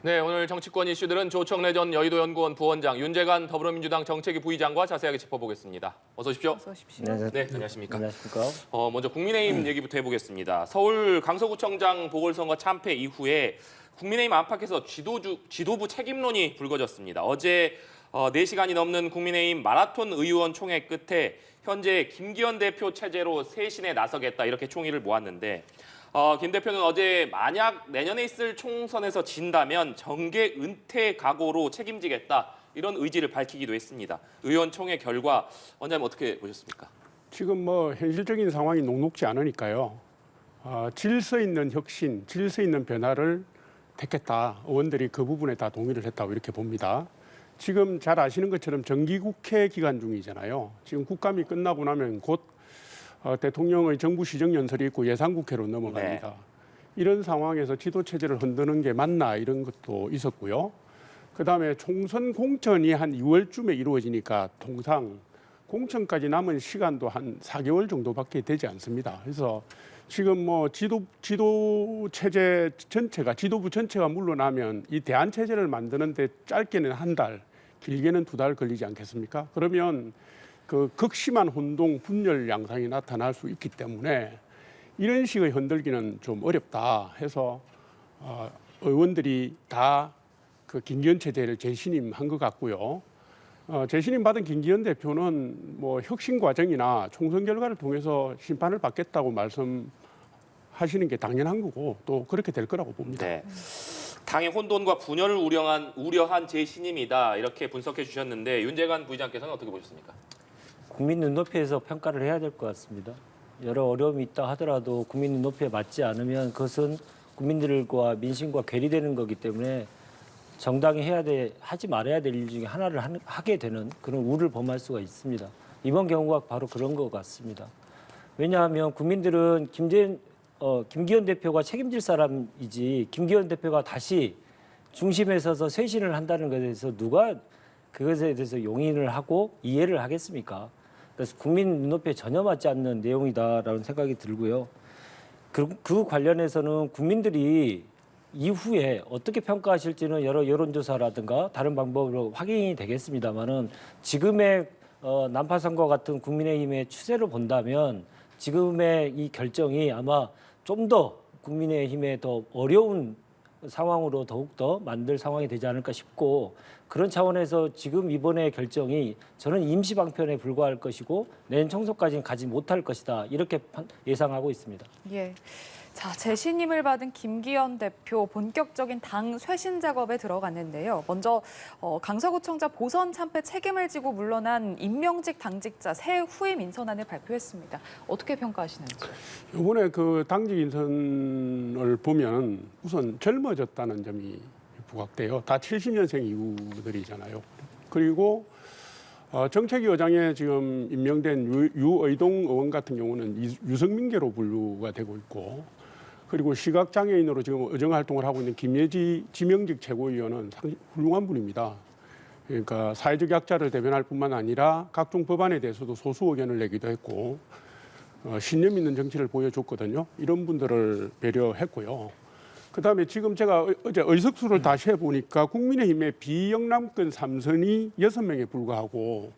네, 오늘 정치권 이슈들은 조청래 전 여의도연구원 부원장, 윤재관 더불어민주당 정책위 부의장과 자세하게 짚어보겠습니다. 어서 오십시오. 어서 오십시오. 네, 안녕하십니까. 안녕하십니까. 먼저 국민의힘 얘기부터 해보겠습니다. 서울 강서구청장 보궐선거 참패 이후에 국민의힘 안팎에서 지도부 책임론이 불거졌습니다. 어제 4시간이 넘는 국민의힘 마라톤 의원 총회 끝에 현재 김기현 대표 체제로 쇄신에 나서겠다 이렇게 총의를 모았는데 김 대표는 어제 만약 내년에 있을 총선에서 진다면 정계 은퇴 각오로 책임지겠다 이런 의지를 밝히기도 했습니다. 의원총회 결과 원장님 어떻게 보셨습니까? 지금 현실적인 상황이 녹록지 않으니까요. 질서 있는 혁신, 질서 있는 변화를 택했다. 의원들이 그 부분에 다 동의를 했다고 이렇게 봅니다. 지금 잘 아시는 것처럼 정기국회 기간 중이잖아요. 지금 국감이 끝나고 나면 곧 대통령의 정부 시정연설이 있고 예산국회로 넘어갑니다. 네. 이런 상황에서 지도체제를 흔드는 게 맞나 이런 것도 있었고요. 그다음에 총선 공천이 한 2월쯤에 이루어지니까 통상 공천까지 남은 시간도 한 4개월 정도밖에 되지 않습니다. 그래서 지금 지도 체제 전체가 지도부 전체가 물러나면 이 대안 체제를 만드는데 짧게는 한 달, 길게는 2달 걸리지 않겠습니까? 그러면 그 극심한 혼동, 분열 양상이 나타날 수 있기 때문에 이런 식의 흔들기는 좀 어렵다 해서 의원들이 다 그 김기현 체제를 재신임한 것 같고요. 재신임 받은 김기현 대표는 혁신 과정이나 총선 결과를 통해서 심판을 받겠다고 말씀하시는 게 당연한 거고 또 그렇게 될 거라고 봅니다. 네. 당의 혼돈과 분열을 우려한 재신임이다 이렇게 분석해 주셨는데 윤재관 부의장께서는 어떻게 보셨습니까? 국민 눈높이에서 평가를 해야 될 것 같습니다. 여러 어려움이 있다 하더라도 국민 눈높이에 맞지 않으면 그것은 국민들과 민심과 괴리되는 거기 때문에 정당이 하지 말아야 될 일 중에 하나를 하게 되는 그런 우를 범할 수가 있습니다. 이번 경우가 바로 그런 것 같습니다. 왜냐하면 국민들은 김기현 대표가 책임질 사람이지 김기현 대표가 다시 중심에 서서 쇄신을 한다는 것에 대해서 누가 그것에 대해서 용인을 하고 이해를 하겠습니까? 그래서 국민 눈높이에 전혀 맞지 않는 내용이다라는 생각이 들고요. 그 관련해서는 국민들이 이후에 어떻게 평가하실지는 여러 여론조사라든가 다른 방법으로 확인이 되겠습니다만은 지금의 난파선거 같은 국민의힘의 추세로 본다면 지금의 이 결정이 아마 좀 더 국민의힘에 더 어려운 상황으로 더욱더 만들 상황이 되지 않을까 싶고 그런 차원에서 지금 이번의 결정이 저는 임시 방편에 불과할 것이고 내년 총선까지는 가지 못할 것이다 이렇게 예상하고 있습니다. 예. 자, 재신임을 받은 김기현 대표 본격적인 당 쇄신 작업에 들어갔는데요. 먼저 강서구청장 보선 참패 책임을 지고 물러난 임명직 당직자 새 후임 인선안을 발표했습니다. 어떻게 평가하시는지요? 이번에 그 당직 인선을 보면 우선 젊어졌다는 점이 부각돼요. 다 70년생 이후들이잖아요. 그리고 정책위 의장에 지금 임명된 유의동 의원 같은 경우는 유성민계로 분류가 되고 있고 그리고 시각장애인으로 지금 의정활동을 하고 있는 김예지 지명직 최고위원은 상당히 훌륭한 분입니다. 그러니까 사회적 약자를 대변할 뿐만 아니라 각종 법안에 대해서도 소수 의견을 내기도 했고 신념 있는 정치를 보여줬거든요. 이런 분들을 배려했고요. 그다음에 지금 제가 어제 의석수를 다시 해보니까 국민의힘의 비영남권 3선이 6명에 불과하고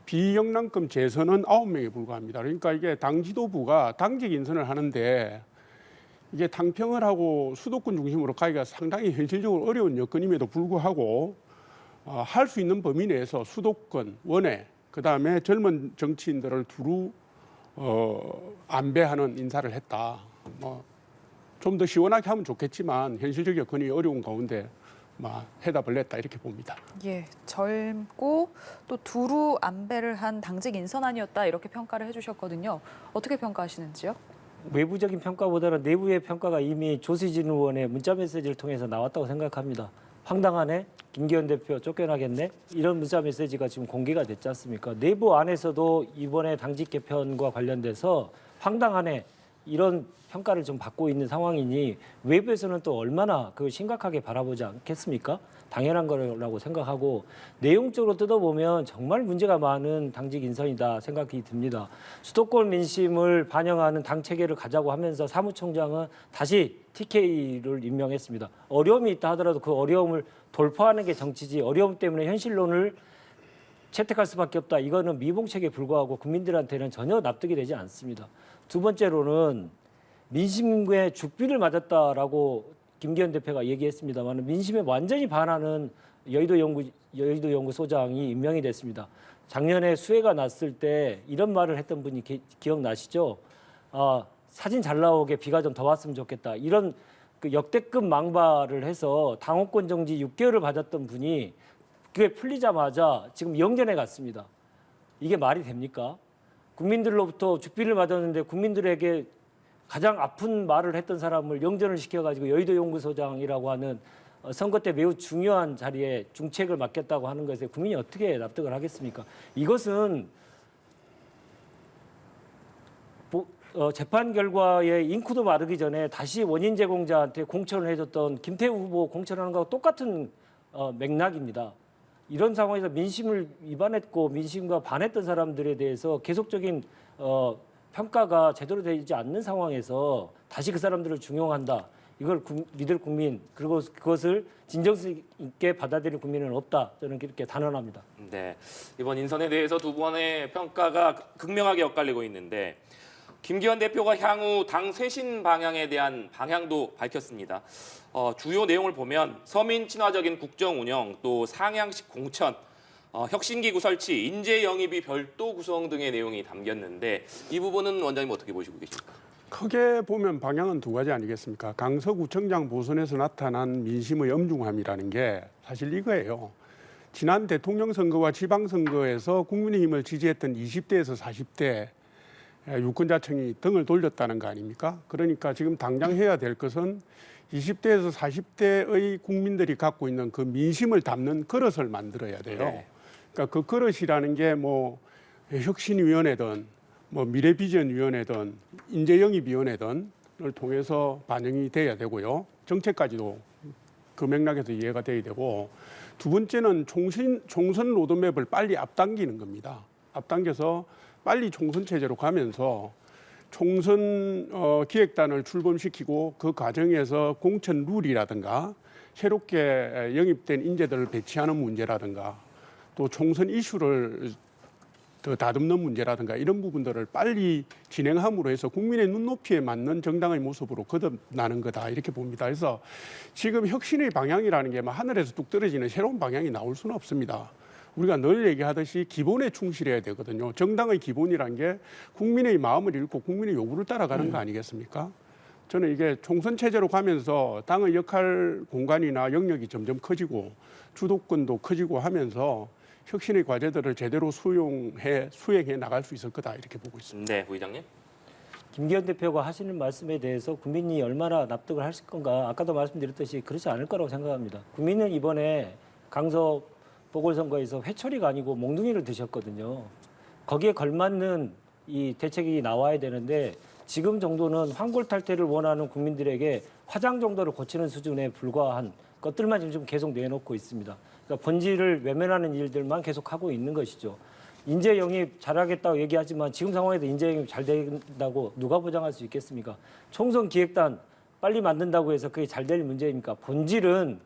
비영남권 재선은 9명에 불과합니다. 그러니까 이게 당 지도부가 당직 인선을 하는데 이게 당평을 하고 수도권 중심으로 가기가 상당히 현실적으로 어려운 여건임에도 불구하고 할 수 있는 범위 내에서 수도권, 원외, 그다음에 젊은 정치인들을 두루 안배하는 인사를 했다. 좀 더 시원하게 하면 좋겠지만 현실적 여건이 어려운 가운데 해답을 냈다 이렇게 봅니다. 예, 젊고 또 두루 안배를 한 당직 인선안이었다 이렇게 평가를 해주셨거든요. 어떻게 평가하시는지요? 외부적인 평가보다는 내부의 평가가 이미 조수진 의원의 문자 메시지를 통해서 나왔다고 생각합니다. 황당하네? 김기현 대표 쫓겨나겠네? 이런 문자 메시지가 지금 공개가 됐지 않습니까? 내부 안에서도 이번에 당직 개편과 관련돼서 황당하네, 이런 평가를 좀 받고 있는 상황이니 외부에서는 또 얼마나 그 심각하게 바라보지 않겠습니까? 당연한 거라고 생각하고 내용적으로 뜯어보면 정말 문제가 많은 당직 인선이다 생각이 듭니다. 수도권 민심을 반영하는 당 체계를 가자고 하면서 사무총장은 다시 TK를 임명했습니다. 어려움이 있다 하더라도 그 어려움을 돌파하는 게 정치지 어려움 때문에 현실론을 채택할 수밖에 없다. 이거는 미봉책에 불과하고 국민들한테는 전혀 납득이 되지 않습니다. 두 번째로는 민심의 죽비를 맞았다라고 김기현 대표가 얘기했습니다만 민심에 완전히 반하는 여의도 연구소장이 임명이 됐습니다. 작년에 수해가 났을 때 이런 말을 했던 분이 기억나시죠? 사진 잘 나오게 비가 좀 더 왔으면 좋겠다. 이런 그 역대급 망발을 해서 당원권 정지 6개월을 받았던 분이 그게 풀리자마자 지금 영전에 갔습니다. 이게 말이 됩니까? 국민들로부터 죽비를 맞았는데 국민들에게 가장 아픈 말을 했던 사람을 영전을 시켜가지고 여의도 연구소장이라고 하는 선거 때 매우 중요한 자리에 중책을 맡겼다고 하는 것에 국민이 어떻게 납득을 하겠습니까? 이것은 재판 결과에 잉크도 마르기 전에 다시 원인 제공자한테 공천을 해줬던 김태우 후보 공천하는 거하고 똑같은 맥락입니다. 이런 상황에서 민심을 위반했고 민심과 반했던 사람들에 대해서 계속적인 평가가 제대로 되지 않는 상황에서 다시 그 사람들을 중용한다. 이걸 믿을 국민 그리고 그것을 진정성 있게 받아들일 국민은 없다. 저는 이렇게 단언합니다. 네, 이번 인선에 대해서 두 분의 평가가 극명하게 엇갈리고 있는데 김기현 대표가 향후 당 쇄신 방향에 대한 방향도 밝혔습니다. 주요 내용을 보면 서민 친화적인 국정 운영, 또 상향식 공천, 혁신기구 설치, 인재 영입이 별도 구성 등의 내용이 담겼는데 이 부분은 원장님 어떻게 보시고 계십니까? 크게 보면 방향은 두 가지 아니겠습니까? 강서구청장 보선에서 나타난 민심의 엄중함이라는 게 사실 이거예요. 지난 대통령 선거와 지방선거에서 국민의힘을 지지했던 20대에서 40대 유권자층이 등을 돌렸다는 거 아닙니까? 그러니까 지금 당장 해야 될 것은 20대에서 40대의 국민들이 갖고 있는 그 민심을 담는 그릇을 만들어야 돼요. 네. 그러니까 그 그릇이라는 게 뭐 혁신위원회든 뭐 미래비전위원회든 인재영입위원회든을 통해서 반영이 돼야 되고요. 정책까지도 그 맥락에서 이해가 돼야 되고 두 번째는 총선 로드맵을 빨리 앞당기는 겁니다. 앞당겨서 빨리 총선 체제로 가면서 총선 기획단을 출범시키고 그 과정에서 공천 룰이라든가 새롭게 영입된 인재들을 배치하는 문제라든가 또 총선 이슈를 더 다듬는 문제라든가 이런 부분들을 빨리 진행함으로 해서 국민의 눈높이에 맞는 정당의 모습으로 거듭나는 거다 이렇게 봅니다. 그래서 지금 혁신의 방향이라는 게 하늘에서 뚝 떨어지는 새로운 방향이 나올 수는 없습니다. 우리가 늘 얘기하듯이 기본에 충실해야 되거든요. 정당의 기본이란 게 국민의 마음을 읽고 국민의 요구를 따라가는 거 아니겠습니까? 저는 이게 총선 체제로 가면서 당의 역할 공간이나 영역이 점점 커지고 주도권도 커지고 하면서 혁신의 과제들을 제대로 수행해 나갈 수 있을 거다 이렇게 보고 있습니다. 네, 부의장님. 김기현 대표가 하시는 말씀에 대해서 국민이 얼마나 납득을 하실 건가 아까도 말씀드렸듯이 그렇지 않을 거라고 생각합니다. 국민은 이번에 강서 보궐선거에서 회초리가 아니고 몽둥이를 드셨거든요. 거기에 걸맞는 이 대책이 나와야 되는데 지금 정도는 환골탈태를 원하는 국민들에게 화장 정도를 고치는 수준에 불과한 것들만 지금 계속 내놓고 있습니다. 그러니까 본질을 외면하는 일들만 계속 하고 있는 것이죠. 인재 영입 잘하겠다고 얘기하지만 지금 상황에서 인재 영입 잘 된다고 누가 보장할 수 있겠습니까? 총선 기획단 빨리 만든다고 해서 그게 잘 될 문제입니까? 본질은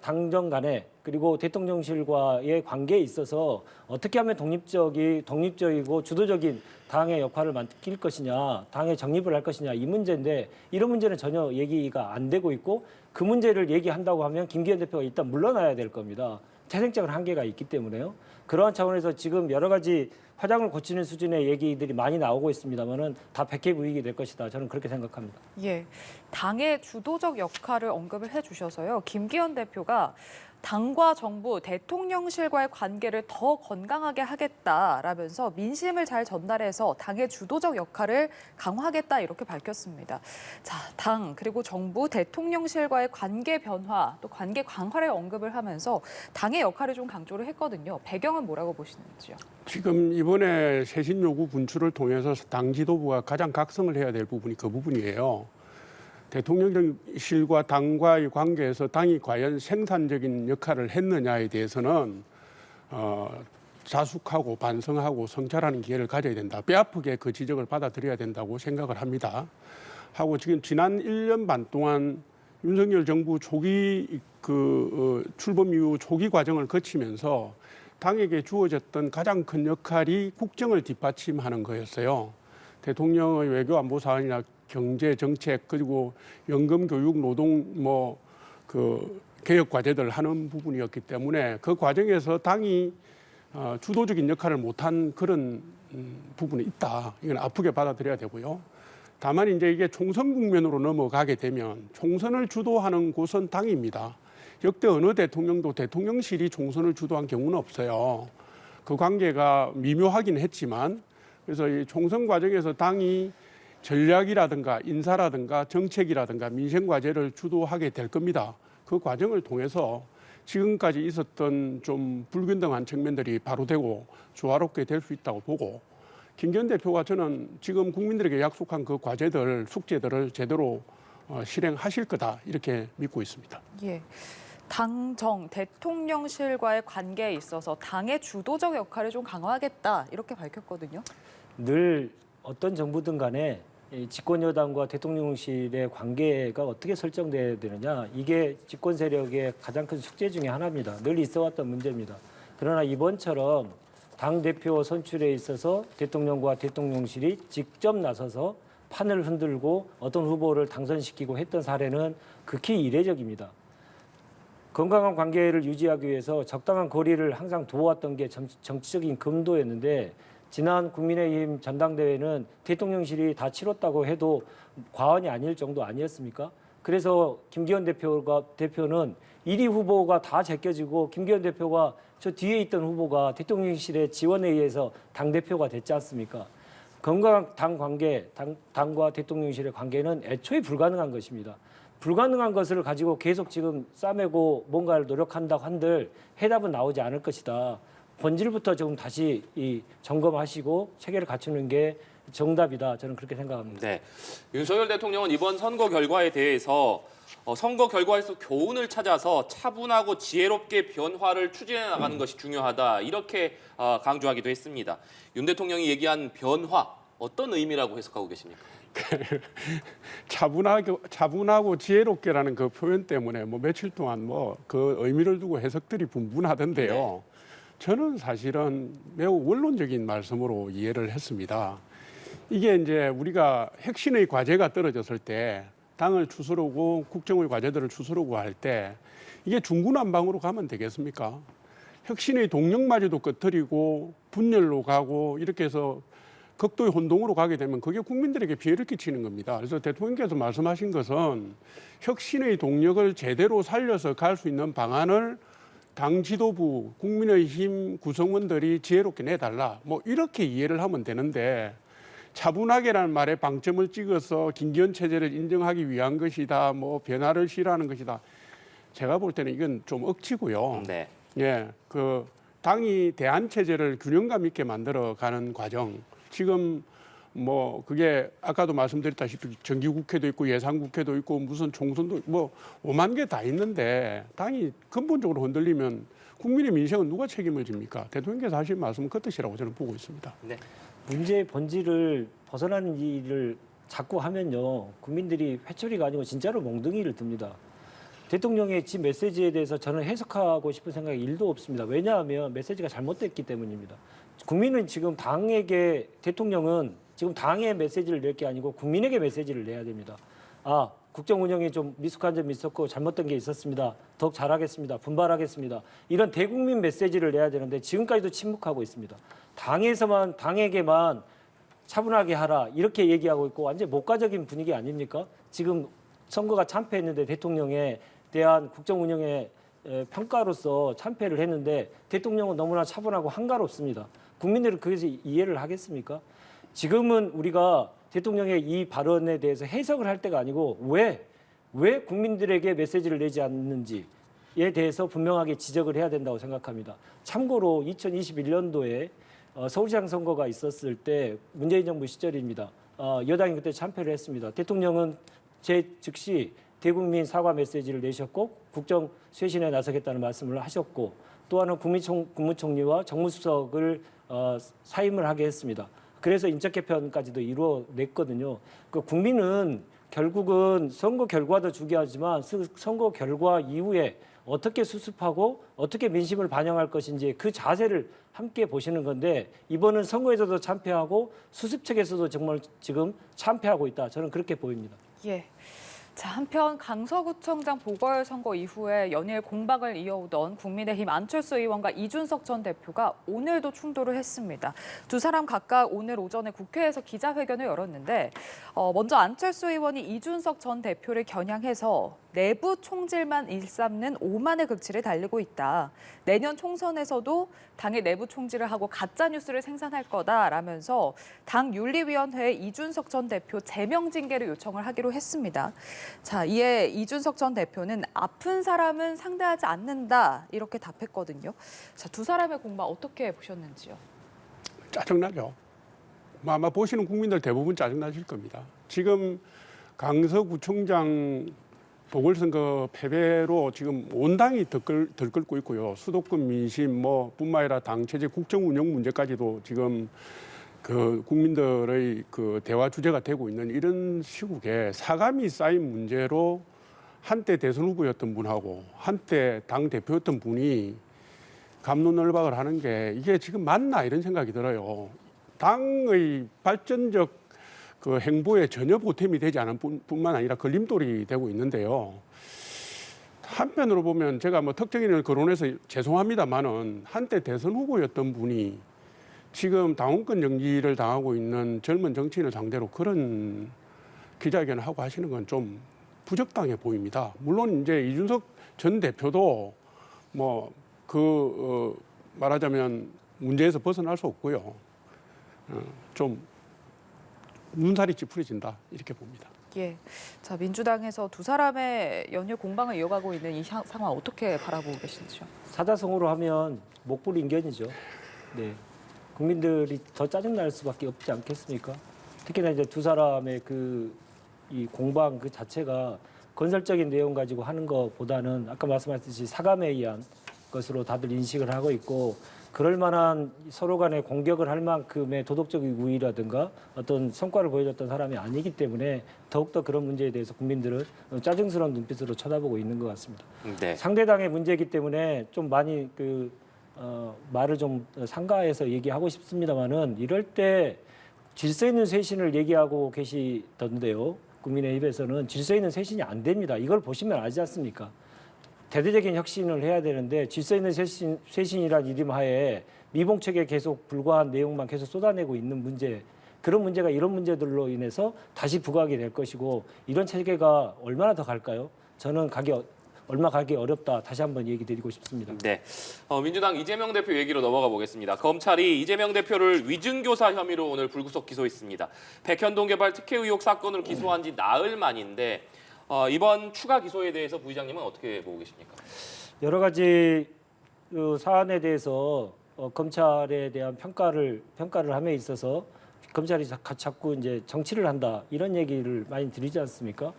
당정 간에 그리고 대통령실과의 관계에 있어서 어떻게 하면 독립적이고 주도적인 당의 역할을 맡길 것이냐, 당의 정립을 할 것이냐 이 문제인데 이런 문제는 전혀 얘기가 안 되고 있고 그 문제를 얘기한다고 하면 김기현 대표가 일단 물러나야 될 겁니다. 태생적인 한계가 있기 때문에요. 그러한 차원에서 지금 여러 가지 화장을 고치는 수준의 얘기들이 많이 나오고 있습니다만은 다 백해무익이 될 것이다. 저는 그렇게 생각합니다. 예, 당의 주도적 역할을 언급을 해주셔서요. 김기현 대표가 당과 정부, 대통령실과의 관계를 더 건강하게 하겠다라면서 민심을 잘 전달해서 당의 주도적 역할을 강화하겠다 이렇게 밝혔습니다. 자, 당 그리고 정부, 대통령실과의 관계 변화 또 관계 강화를 언급을 하면서 당의 역할을 좀 강조를 했거든요. 배경은 뭐라고 보시는지요? 지금 이 이번에 쇄신 요구 분출을 통해서 당 지도부가 가장 각성을 해야 될 부분이 그 부분이에요. 대통령실과 당과의 관계에서 당이 과연 생산적인 역할을 했느냐에 대해서는 자숙하고 반성하고 성찰하는 기회를 가져야 된다. 뼈아프게 그 지적을 받아들여야 된다고 생각을 합니다. 하고 지금 지난 1년 반 동안 윤석열 정부 초기 출범 이후 초기 과정을 거치면서 당에게 주어졌던 가장 큰 역할이 국정을 뒷받침하는 거였어요. 대통령의 외교 안보 사안이나 경제 정책 그리고 연금 교육 노동 개혁 과제들 하는 부분이었기 때문에 그 과정에서 당이 주도적인 역할을 못한 그런 부분이 있다. 이건 아프게 받아들여야 되고요. 다만 이제 이게 총선 국면으로 넘어가게 되면 총선을 주도하는 곳은 당입니다. 역대 어느 대통령도 대통령실이 총선을 주도한 경우는 없어요. 그 관계가 미묘하긴 했지만 그래서 이 총선 과정에서 당이 전략이라든가 인사라든가 정책이라든가 민생 과제를 주도하게 될 겁니다. 그 과정을 통해서 지금까지 있었던 좀 불균등한 측면들이 바로되고 조화롭게 될 수 있다고 보고 김기현 대표가 저는 지금 국민들에게 약속한 그 과제들, 숙제들을 제대로 실행하실 거다 이렇게 믿고 있습니다. 예. 당정 대통령실과의 관계에 있어서 당의 주도적 역할을 좀 강화하겠다 이렇게 밝혔거든요. 늘 어떤 정부든 간에 이 집권 여당과 대통령실의 관계가 어떻게 설정돼야 되느냐 이게 집권 세력의 가장 큰 숙제 중에 하나입니다. 늘 있어왔던 문제입니다. 그러나 이번처럼 당 대표 선출에 있어서 대통령과 대통령실이 직접 나서서 판을 흔들고 어떤 후보를 당선시키고 했던 사례는 극히 이례적입니다. 건강한 관계를 유지하기 위해서 적당한 거리를 항상 두어왔던 게 정치적인 금도였는데 지난 국민의힘 전당대회는 대통령실이 다 치렀다고 해도 과언이 아닐 정도 아니었습니까? 그래서 김기현 대표는 1위 후보가 다 제껴지고 김기현 대표가 저 뒤에 있던 후보가 대통령실의 지원에 의해서 당대표가 됐지 않습니까? 건강한 당 관계, 당과 대통령실의 관계는 애초에 불가능한 것입니다. 불가능한 것을 가지고 계속 지금 싸매고 뭔가를 노력한다고 한들 해답은 나오지 않을 것이다. 본질부터 좀 다시 점검하시고 체계를 갖추는 게 정답이다. 저는 그렇게 생각합니다. 네, 윤석열 대통령은 이번 선거 결과에 대해서 선거 결과에서 교훈을 찾아서 차분하고 지혜롭게 변화를 추진해 나가는 것이 중요하다. 이렇게 강조하기도 했습니다. 윤 대통령이 얘기한 변화 어떤 의미라고 해석하고 계십니까? 차분하고 지혜롭게라는 그 표현 때문에 며칠 동안 그 의미를 두고 해석들이 분분하던데요. 네. 저는 사실은 매우 원론적인 말씀으로 이해를 했습니다. 이게 이제 우리가 혁신의 과제가 떨어졌을 때 당을 추스르고 국정의 과제들을 추스르고 할 때 이게 중구난방으로 가면 되겠습니까? 혁신의 동력마저도 꺼트리고 분열로 가고 이렇게 해서 극도의 혼동으로 가게 되면 그게 국민들에게 피해를 끼치는 겁니다. 그래서 대통령께서 말씀하신 것은 혁신의 동력을 제대로 살려서 갈 수 있는 방안을 당 지도부, 국민의힘 구성원들이 지혜롭게 내달라. 이렇게 이해를 하면 되는데 차분하게라는 말에 방점을 찍어서 김기현 체제를 인정하기 위한 것이다. 변화를 싫어하는 것이다. 제가 볼 때는 이건 좀 억지고요. 네. 예, 그 당이 대안 체제를 균형감 있게 만들어가는 과정. 지금 그게 아까도 말씀드렸다시피 정기국회도 있고 예산국회도 있고 무슨 총선도 5만 개 다 있는데 당이 근본적으로 흔들리면 국민의 민생은 누가 책임을 집니까? 대통령께서 하신 말씀은 그 뜻이라고 저는 보고 있습니다. 네. 문제의 본질을 벗어나는 일을 자꾸 하면요. 국민들이 회초리가 아니고 진짜로 멍둥이를 듭니다. 대통령의 지 메시지에 대해서 저는 해석하고 싶은 생각이 1도 없습니다. 왜냐하면 메시지가 잘못됐기 때문입니다. 국민은 지금 당에게 대통령은 지금 당의 메시지를 낼 게 아니고 국민에게 메시지를 내야 됩니다. 국정 운영에 좀 미숙한 점이 있었고 잘못된 게 있었습니다. 더욱 잘하겠습니다. 분발하겠습니다. 이런 대국민 메시지를 내야 되는데 지금까지도 침묵하고 있습니다. 당에게만 차분하게 하라 이렇게 얘기하고 있고 완전 목가적인 분위기 아닙니까? 지금 선거가 참패했는데 대통령에 대한 국정 운영의 평가로서 참패를 했는데 대통령은 너무나 차분하고 한가롭습니다. 국민들은 그것을 이해를 하겠습니까? 지금은 우리가 대통령의 이 발언에 대해서 해석을 할 때가 아니고 왜 국민들에게 메시지를 내지 않는지에 대해서 분명하게 지적을 해야 된다고 생각합니다. 참고로 2021년도에 서울시장 선거가 있었을 때 문재인 정부 시절입니다. 여당이 그때 참패를 했습니다. 대통령은 즉시 대국민 사과 메시지를 내셨고 국정 쇄신에 나서겠다는 말씀을 하셨고 또 하나 국무총리와 정무수석을 사임을 하게 했습니다. 그래서 인적 개편까지도 이루어냈거든요. 그 국민은 결국은 선거 결과도 중요하지만 선거 결과 이후에 어떻게 수습하고 어떻게 민심을 반영할 것인지 그 자세를 함께 보시는 건데 이번은 선거에서도 참패하고 수습 측에서도 정말 지금 참패하고 있다. 저는 그렇게 보입니다. 예. 자, 한편 강서구청장 보궐선거 이후에 연일 공방을 이어오던 국민의힘 안철수 의원과 이준석 전 대표가 오늘도 충돌을 했습니다. 두 사람 각각 오늘 오전에 국회에서 기자회견을 열었는데 먼저 안철수 의원이 이준석 전 대표를 겨냥해서 내부 총질만 일삼는 오만의 극치를 달리고 있다. 내년 총선에서도 당의 내부 총질을 하고 가짜 뉴스를 생산할 거다라면서 당 윤리위원회에 이준석 전 대표 제명 징계를 요청을 하기로 했습니다. 자, 이에 이준석 전 대표는 아픈 사람은 상대하지 않는다 이렇게 답했거든요. 자, 두 사람의 공방 어떻게 보셨는지요? 짜증나죠. 아마 보시는 국민들 대부분 짜증나실 겁니다. 지금 강서구청장 보궐선거 패배로 지금 온 당이 들끓고 있고요. 수도권 민심 뿐만 아니라 당 체제 국정 운영 문제까지도 지금 그 국민들의 그 대화 주제가 되고 있는 이런 시국에 사감이 쌓인 문제로 한때 대선 후보였던 분하고 한때 당 대표였던 분이 갑론을박을 하는 게 이게 지금 맞나 이런 생각이 들어요. 당의 발전적 그 행보에 전혀 보탬이 되지 않은 뿐만 아니라 걸림돌이 되고 있는데요. 한편으로 보면 제가 특정인을 거론해서 죄송합니다만은 한때 대선 후보였던 분이 지금 당원권 정지를 당하고 있는 젊은 정치인을 상대로 그런 기자회견을 하고 하시는 건 좀 부적당해 보입니다. 물론 이제 이준석 전 대표도 말하자면 문제에서 벗어날 수 없고요. 좀 눈살이 찌푸려진다 이렇게 봅니다. 예. 자, 민주당에서 두 사람의 연일 공방을 이어가고 있는 이 상황 어떻게 바라보고 계신지요? 사자성어로 하면 목불인견이죠. 네. 국민들이 더 짜증날 수밖에 없지 않겠습니까? 특히나 이제 두 사람의 이 공방 그 자체가 건설적인 내용 가지고 하는 것보다는 아까 말씀하셨듯이 사감에 의한 것으로 다들 인식을 하고 있고 그럴 만한 서로 간에 공격을 할 만큼의 도덕적인 우위라든가 어떤 성과를 보여줬던 사람이 아니기 때문에 더욱더 그런 문제에 대해서 국민들은 짜증스러운 눈빛으로 쳐다보고 있는 것 같습니다. 네. 상대당의 문제이기 때문에 좀 많이 말을 좀 상가해서 얘기하고 싶습니다만은 이럴 때 질서 있는 쇄신을 얘기하고 계시던데요. 국민의힘에서는 질서 있는 쇄신이 안 됩니다. 이걸 보시면 알지 않습니까? 대대적인 혁신을 해야 되는데 질서 있는 쇄신이란 이름 하에 미봉책에 계속 불과한 내용만 계속 쏟아내고 있는 문제, 그런 문제가 이런 문제들로 인해서 다시 부각이 될 것이고 이런 체계가 얼마나 더 갈까요? 저는 얼마 가기 어렵다. 다시 한번 얘기 드리고 싶습니다. 네, 민주당 이재명 대표 얘기로 넘어가 보겠습니다. 검찰이 이재명 대표를 위증교사 혐의로 오늘 불구속 기소했습니다. 백현동 개발 특혜 의혹 사건으로 기소한 지 나흘 만인데 이번 추가 기소에 대해서 부의장님은 어떻게 보고 계십니까? 여러 가지 사안에 대해서 검찰에 대한 평가를 함에 있어서 검찰이 자꾸 이제 정치를 한다 이런 얘기를 많이 드리지 않습니까?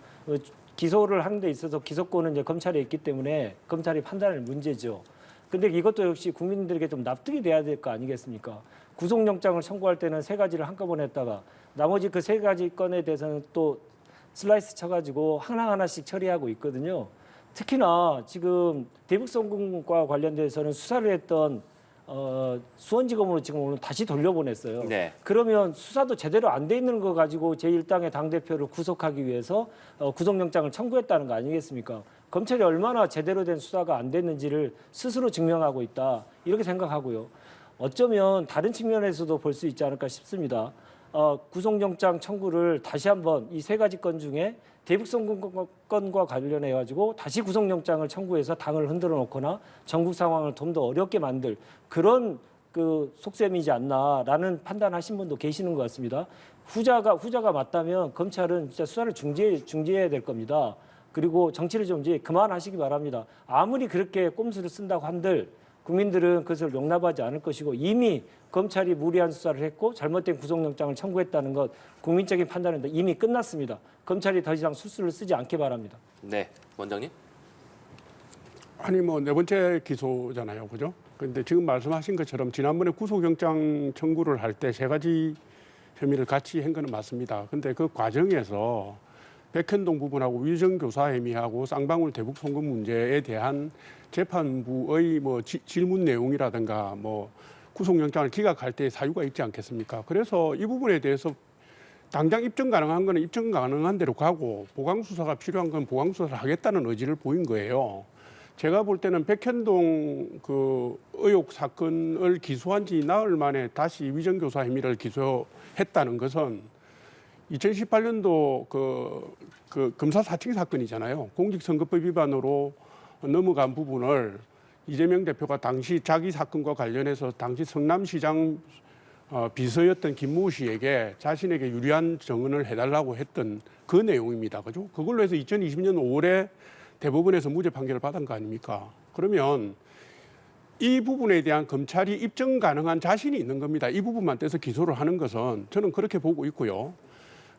기소를 하는 데 있어서 기소권은 이제 검찰에 있기 때문에 검찰이 판단할 문제죠. 근데 이것도 역시 국민들에게 좀 납득이 돼야 될 거 아니겠습니까? 구속영장을 청구할 때는 3가지를 한꺼번에 했다가 나머지 그 3가지 건에 대해서는 또 슬라이스 쳐가지고 하나하나씩 처리하고 있거든요. 특히나 지금 대북송금과 관련돼서는 수사를 했던 수원지검으로 지금 오늘 다시 돌려보냈어요. 네. 그러면 수사도 제대로 안 돼 있는 거 가지고 제1당의 당대표를 구속하기 위해서 구속영장을 청구했다는 거 아니겠습니까? 검찰이 얼마나 제대로 된 수사가 안 됐는지를 스스로 증명하고 있다. 이렇게 생각하고요. 어쩌면 다른 측면에서도 볼 수 있지 않을까 싶습니다. 구속영장 청구를 다시 한번 이 3가지 건 중에 대북송금 건과 관련해 가지고 다시 구속영장을 청구해서 당을 흔들어 놓거나 전국 상황을 좀 더 어렵게 만들 그런 속셈이지 않나라는 판단하신 분도 계시는 것 같습니다. 후자가 맞다면 검찰은 진짜 수사를 중지해야 될 겁니다. 그리고 정치를 좀 이제 그만하시기 바랍니다. 아무리 그렇게 꼼수를 쓴다고 한들 국민들은 그것을 용납하지 않을 것이고 이미 검찰이 무리한 수사를 했고 잘못된 구속영장을 청구했다는 것 국민적인 판단은 이미 끝났습니다. 검찰이 더 이상 수수를 쓰지 않게 바랍니다. 네, 원장님. 아니 뭐 네 번째 기소잖아요, 그죠? 그런데 지금 말씀하신 것처럼 지난번에 구속영장 청구를 할 때 세 가지 혐의를 같이 한 거는 맞습니다. 근데 그 과정에서 백현동 부분하고 위정교사 혐의하고 쌍방울 대북 송금 문제에 대한 재판부의 뭐 질문 내용이라든가 뭐 구속영장을 기각할 때 사유가 있지 않겠습니까? 그래서 이 부분에 대해서 당장 입증 가능한 거는 입증 가능한 대로 가고 보강 수사가 필요한 건 보강 수사를 하겠다는 의지를 보인 거예요. 제가 볼 때는 백현동 그 의혹 사건을 기소한 지 나흘 만에 다시 위정교사 혐의를 기소했다는 것은 2018년도 그 검사 사칭 사건이잖아요. 공직선거법 위반으로 넘어간 부분을 이재명 대표가 당시 자기 사건과 관련해서 당시 성남시장 비서였던 김모 씨에게 자신에게 유리한 증언을 해달라고 했던 그 내용입니다. 그죠? 그걸로 해서 2020년 5월에 대법원에서 무죄 판결을 받은 거 아닙니까? 그러면 이 부분에 대한 검찰이 입증 가능한 자신이 있는 겁니다. 이 부분만 떼서 기소를 하는 것은 저는 그렇게 보고 있고요.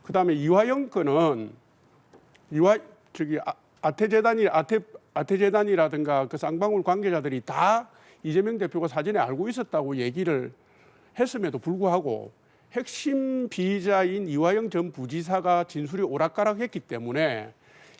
그다음에 이화영 건은 아태재단이라든가 그 쌍방울 관계자들이 다 이재명 대표가 사전에 알고 있었다고 얘기를 했음에도 불구하고 핵심 피의자인 이화영 전 부지사가 진술이 오락가락했기 때문에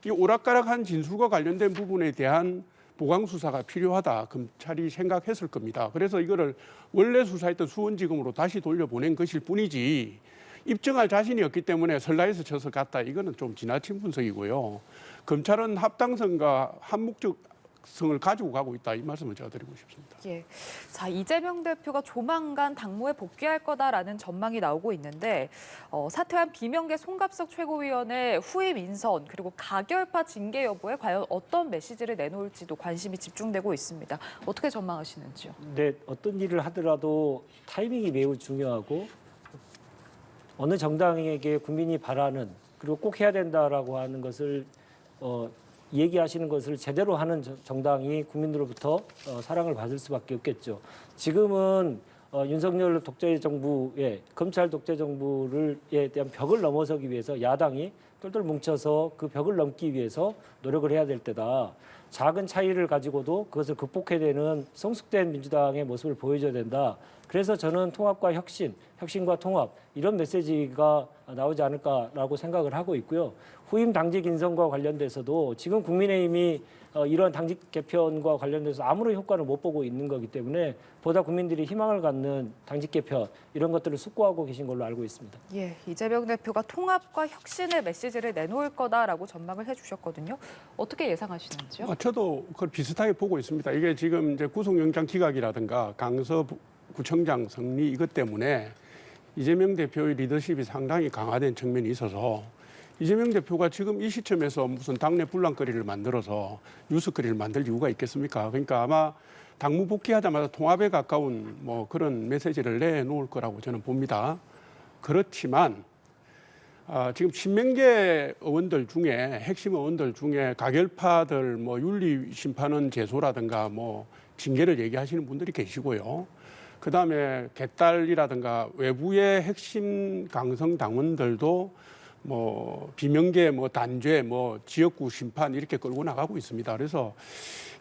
이 오락가락한 진술과 관련된 부분에 대한 보강 수사가 필요하다 검찰이 생각했을 겁니다. 그래서 이거를 원래 수사했던 수원지검으로 다시 돌려보낸 것일 뿐이지 입증할 자신이 없기 때문에 설라에서 쳐서 갔다 이거는 좀 지나친 분석이고요. 검찰은 합당성과 한목적성을 가지고 가고 있다 이 말씀을 제가 드리고 싶습니다. 예. 자, 이재명 대표가 조만간 당무에 복귀할 거다라는 전망이 나오고 있는데 사퇴한 비명계 송갑석 최고위원의 후임 인선 그리고 가결파 징계 여부에 과연 어떤 메시지를 내놓을지도 관심이 집중되고 있습니다. 어떻게 전망하시는지요? 네, 어떤 일을 하더라도 타이밍이 매우 중요하고 어느 정당에게 국민이 바라는 그리고 꼭 해야 된다라고 하는 것을 얘기하시는 것을 제대로 하는 정당이 국민들로부터 사랑을 받을 수밖에 없겠죠. 지금은 윤석열 독재 정부의 검찰 독재 정부에 대한 벽을 넘어서기 위해서 야당이 똘똘 뭉쳐서 그 벽을 넘기 위해서 노력을 해야 될 때다. 작은 차이를 가지고도 그것을 극복해내는 성숙된 민주당의 모습을 보여줘야 된다. 그래서 저는 통합과 혁신, 혁신과 통합 이런 메시지가 나오지 않을까라고 생각을 하고 있고요. 후임 당직 인선과 관련돼서도 지금 국민의힘이 이런 당직 개편과 관련돼서 아무런 효과를 못 보고 있는 거기 때문에 보다 국민들이 희망을 갖는 당직 개편 이런 것들을 숙고하고 계신 걸로 알고 있습니다. 예, 이재명 대표가 통합과 혁신의 메시지를 내놓을 거다라고 전망을 해주셨거든요. 어떻게 예상하시는지요? 저도 그걸 비슷하게 보고 있습니다. 이게 지금 이제 구속영장 기각이라든가 강서구청장 승리 이것 때문에 이재명 대표의 리더십이 상당히 강화된 측면이 있어서 이재명 대표가 지금 이 시점에서 무슨 당내 분란거리를 만들어서 뉴스거리를 만들 이유가 있겠습니까? 그러니까 아마 당무 복귀하자마자 통합에 가까운 뭐 그런 메시지를 내놓을 거라고 저는 봅니다. 그렇지만 지금 친명계 의원들 중에 핵심 의원들 중에 가결파들 뭐 윤리 심판원 제소라든가 뭐 징계를 얘기하시는 분들이 계시고요. 그다음에 개딸이라든가 외부의 핵심 강성 당원들도 뭐 비명계 뭐 단죄 뭐 지역구 심판 이렇게 끌고 나가고 있습니다. 그래서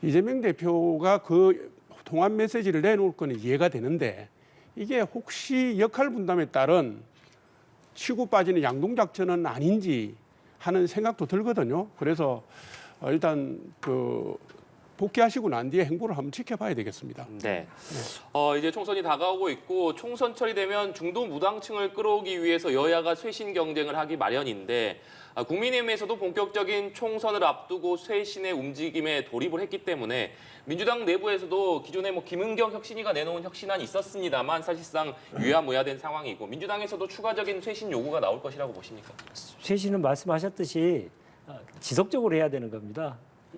이재명 대표가 그 통합 메시지를 내놓을 거는 이해가 되는데 이게 혹시 역할 분담에 따른 치고 빠지는 양동작전은 아닌지 하는 생각도 들거든요. 그래서 일단 복귀하시고 난 뒤에 행보를 한번 지켜봐야 되겠습니다. 네. 이제 총선이 다가오고 있고 총선철이 되면 중도 무당층을 끌어오기 위해서 여야가 쇄신 경쟁을 하기 마련인데 국민의힘에서도 본격적인 총선을 앞두고 쇄신의 움직임에 돌입을 했기 때문에 민주당 내부에서도 기존에 뭐 김은경 혁신위가 내놓은 혁신안이 있었습니다만 사실상 유야무야된 상황이고 민주당에서도 추가적인 쇄신 요구가 나올 것이라고 보십니까? 쇄신은 말씀하셨듯이 지속적으로 해야 되는 겁니다.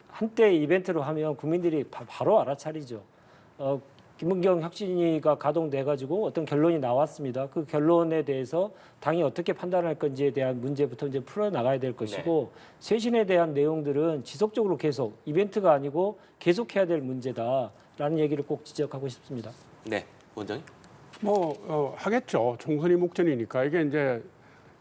한때 이벤트로 하면 국민들이 바로 알아차리죠. 김은경 혁신위가 가동돼가지고 어떤 결론이 나왔습니다. 그 결론에 대해서 당이 어떻게 판단할 건지에 대한 문제부터 이제 풀어나가야 될 것이고 쇄신에 대한 내용들은 지속적으로 계속 이벤트가 아니고 계속해야 될 문제다라는 얘기를 꼭 지적하고 싶습니다. 네, 원장님. 하겠죠. 총선이 목전이니까 이게 이제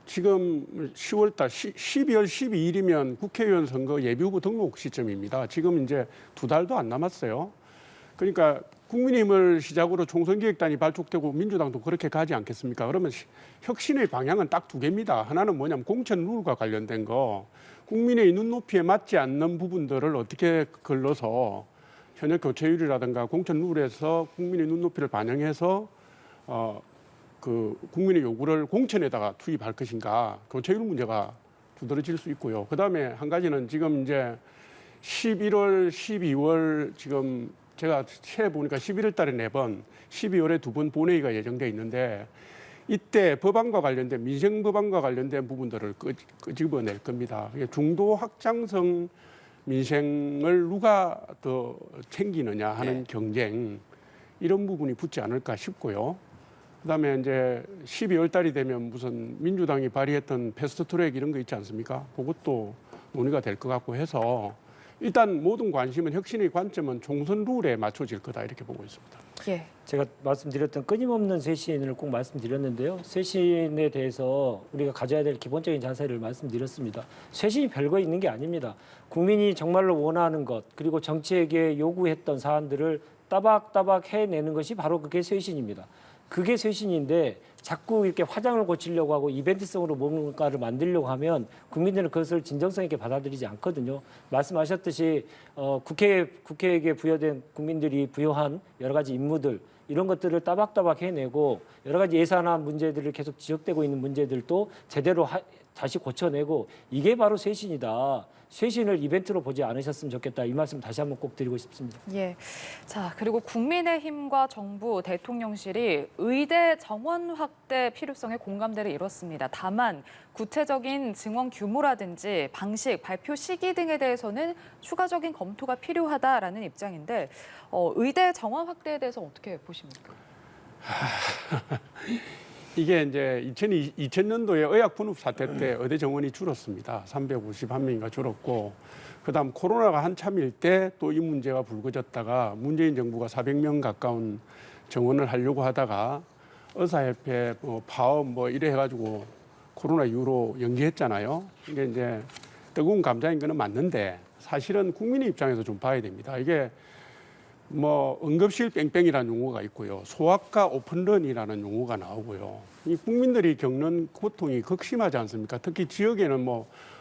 지금 10월달 12월 12일이면 국회의원 선거 예비후보 등록 시점입니다. 지금 이제 2달도 안 남았어요. 그러니까 국민의힘을 시작으로 총선기획단이 발족되고 민주당도 그렇게 가지 않겠습니까? 그러면 혁신의 방향은 딱 2개입니다. 하나는 뭐냐면 공천 룰과 관련된 거, 국민의 눈높이에 맞지 않는 부분들을 어떻게 걸러서 현역 교체율이라든가 공천 룰에서 국민의 눈높이를 반영해서 그 국민의 요구를 공천에다가 투입할 것인가, 교체율 문제가 두드러질 수 있고요. 그다음에 한 가지는 지금 이제 11월, 12월 지금 제가 세 보니까 11월 달에 4번, 12월에 2번 본회의가 예정돼 있는데 이때 법안과 관련된 민생 법안과 관련된 부분들을 끄집어낼 겁니다. 이게 중도 확장성 민생을 누가 더 챙기느냐 하는 경쟁 이런 부분이 붙지 않을까 싶고요. 그다음에 이제 12월 달이 되면 무슨 민주당이 발의했던 패스트트랙 이런 거 있지 않습니까? 그것도 논의가 될 것 같고 해서 일단 모든 관심은 혁신의 관점은 총선 룰에 맞춰질 거다 이렇게 보고 있습니다. 예. 제가 말씀드렸던 끊임없는 쇄신을 꼭 말씀드렸는데요. 쇄신에 대해서 우리가 가져야 될 기본적인 자세를 말씀드렸습니다. 쇄신이 별거 있는 게 아닙니다. 국민이 정말로 원하는 것 그리고 정치에게 요구했던 사안들을 따박따박 해내는 것이 바로 그게 쇄신입니다. 그게 쇄신인데 자꾸 이렇게 화장을 고치려고 하고 이벤트성으로 뭔가를 만들려고 하면 국민들은 그것을 진정성 있게 받아들이지 않거든요. 말씀하셨듯이 국회에게 부여된 국민들이 부여한 여러 가지 임무들 이런 것들을 따박따박 해내고 여러 가지 예산안 문제들을 계속 지적되고 있는 문제들도 제대로 다시 고쳐내고 이게 바로 쇄신이다. 쇄신을 이벤트로 보지 않으셨으면 좋겠다. 이 말씀 다시 한번 꼭 드리고 싶습니다. 예. 자, 그리고 국민의힘과 정부, 대통령실이 의대 정원 확대 필요성에 공감대를 이뤘습니다. 다만 구체적인 증원 규모라든지 방식, 발표 시기 등에 대해서는 추가적인 검토가 필요하다라는 입장인데 의대 정원 확대에 대해서 어떻게 보십니까? 이게 이제 2000년도에 의학 분업 사태 때 의대 정원이 줄었습니다. 351명인가 줄었고 그다음 코로나가 한참일 때 또 이 문제가 불거졌다가 문재인 정부가 400명 가까운 정원을 하려고 하다가 의사협회 파업 이래 해가지고 코로나 이후로 연기했잖아요. 이게 이제 뜨거운 감자인 거는 맞는데 사실은 국민의 입장에서 좀 봐야 됩니다. 이게 응급실 뺑뺑이라는 용어가 있고요. 소아과 오픈런이라는 용어가 나오고요. 이 국민들이 겪는 고통이 극심하지 않습니까? 특히 지역에는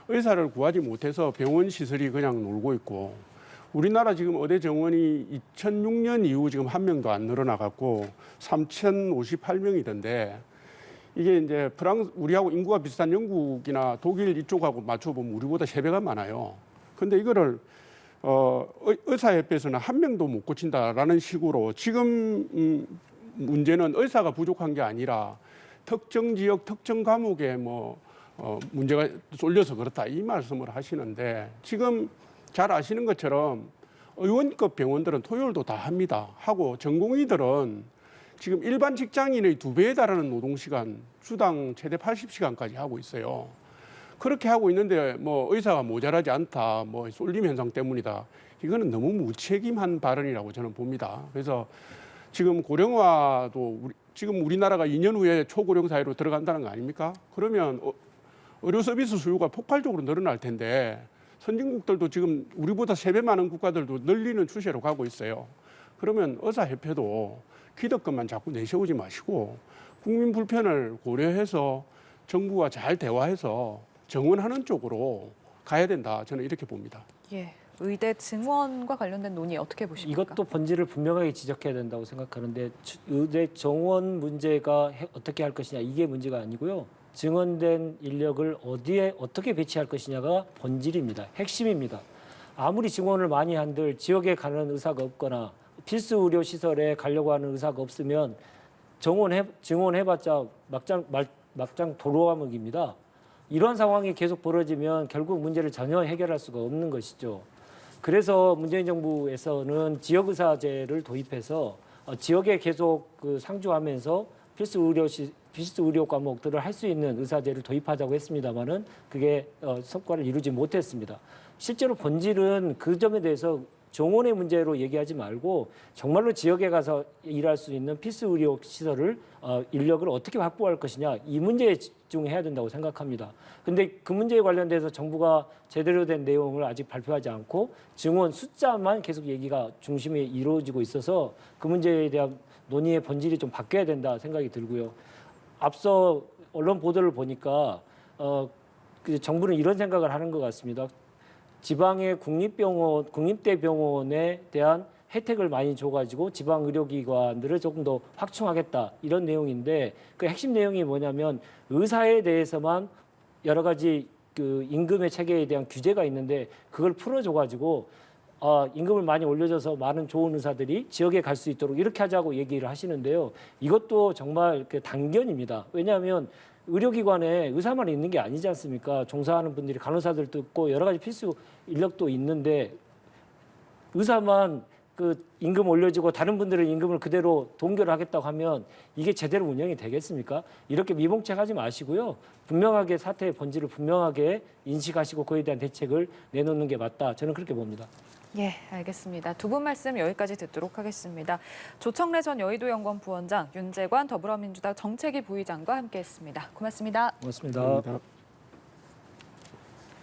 의사를 구하지 못해서 병원 시설이 그냥 놀고 있고 우리나라 지금 의대 정원이 2006년 이후 지금 1명도 안 늘어나갔고 3,058명이던데 이게 이제 우리하고 인구가 비슷한 영국이나 독일 이쪽하고 맞춰보면 우리보다 3배가 많아요. 근데 이거를 의사협회에서는 1명도 못 고친다라는 식으로 지금 문제는 의사가 부족한 게 아니라 특정 지역, 특정 과목에 문제가 쏠려서 그렇다 이 말씀을 하시는데 지금 잘 아시는 것처럼 의원급 병원들은 토요일도 다 합니다. 하고 전공의들은 지금 일반 직장인의 2배에 달하는 노동시간, 주당 최대 80시간까지 하고 있어요. 그렇게 하고 있는데 의사가 모자라지 않다, 쏠림 현상 때문이다. 이거는 너무 무책임한 발언이라고 저는 봅니다. 그래서 지금 고령화도 지금 우리나라가 2년 후에 초고령 사회로 들어간다는 거 아닙니까? 그러면 의료 서비스 수요가 폭발적으로 늘어날 텐데 선진국들도 지금 우리보다 3배 많은 국가들도 늘리는 추세로 가고 있어요. 그러면 의사협회도 기득권만 자꾸 내세우지 마시고 국민 불편을 고려해서 정부와 잘 대화해서 정원하는 쪽으로 가야 된다. 저는 이렇게 봅니다. 예. 의대 증원과 관련된 논의 어떻게 보십니까? 이것도 본질을 분명하게 지적해야 된다고 생각하는데 의대 정원 문제가 어떻게 할 것이냐 이게 문제가 아니고요. 증원된 인력을 어디에 어떻게 배치할 것이냐가 본질입니다. 핵심입니다. 아무리 증원을 많이 한들 지역에 가는 의사가 없거나 필수 의료 시설에 가려고 하는 의사가 없으면 증원해봤자 막장 도로가먹입니다. 이런 상황이 계속 벌어지면 결국 문제를 전혀 해결할 수가 없는 것이죠. 그래서 문재인 정부에서는 지역의사제를 도입해서 지역에 계속 그 상주하면서 필수 의료 과목들을 할 수 있는 의사제를 도입하자고 했습니다만은 그게 성과를 이루지 못했습니다. 실제로 본질은 그 점에 대해서 정원의 문제로 얘기하지 말고 정말로 지역에 가서 일할 수 있는 필수 의료 시설을 인력을 어떻게 확보할 것이냐 이 문제에 집중해야 된다고 생각합니다. 근데 그 문제에 관련돼서 정부가 제대로 된 내용을 아직 발표하지 않고 증원 숫자만 계속 얘기가 중심이 이루어지고 있어서 그 문제에 대한 논의의 본질이 좀 바뀌어야 된다 생각이 들고요. 앞서 언론 보도를 보니까 그 정부는 이런 생각을 하는 것 같습니다. 지방의 국립대 병원에 대한 혜택을 많이 줘가지고 지방 의료기관들을 조금 더 확충하겠다 이런 내용인데 그 핵심 내용이 뭐냐면 의사에 대해서만 여러 가지 그 임금의 체계에 대한 규제가 있는데 그걸 풀어줘가지고 임금을 많이 올려줘서 많은 좋은 의사들이 지역에 갈 수 있도록 이렇게 하자고 얘기를 하시는데요. 이것도 정말 그 단견입니다. 왜냐하면 의료기관에 의사만 있는 게 아니지 않습니까? 종사하는 분들이 간호사들도 있고 여러 가지 필수 인력도 있는데 의사만 그 임금 올려주고 다른 분들은 임금을 그대로 동결을 하겠다고 하면 이게 제대로 운영이 되겠습니까? 이렇게 미봉책하지 마시고요. 분명하게 사태의 본질을 분명하게 인식하시고 그에 대한 대책을 내놓는 게 맞다. 저는 그렇게 봅니다. 예, 알겠습니다. 두 분 말씀 여기까지 듣도록 하겠습니다. 조청래 전 여의도연구원 부원장, 윤재관 더불어민주당 정책위 부의장과 함께했습니다. 고맙습니다. 고맙습니다. 감사합니다.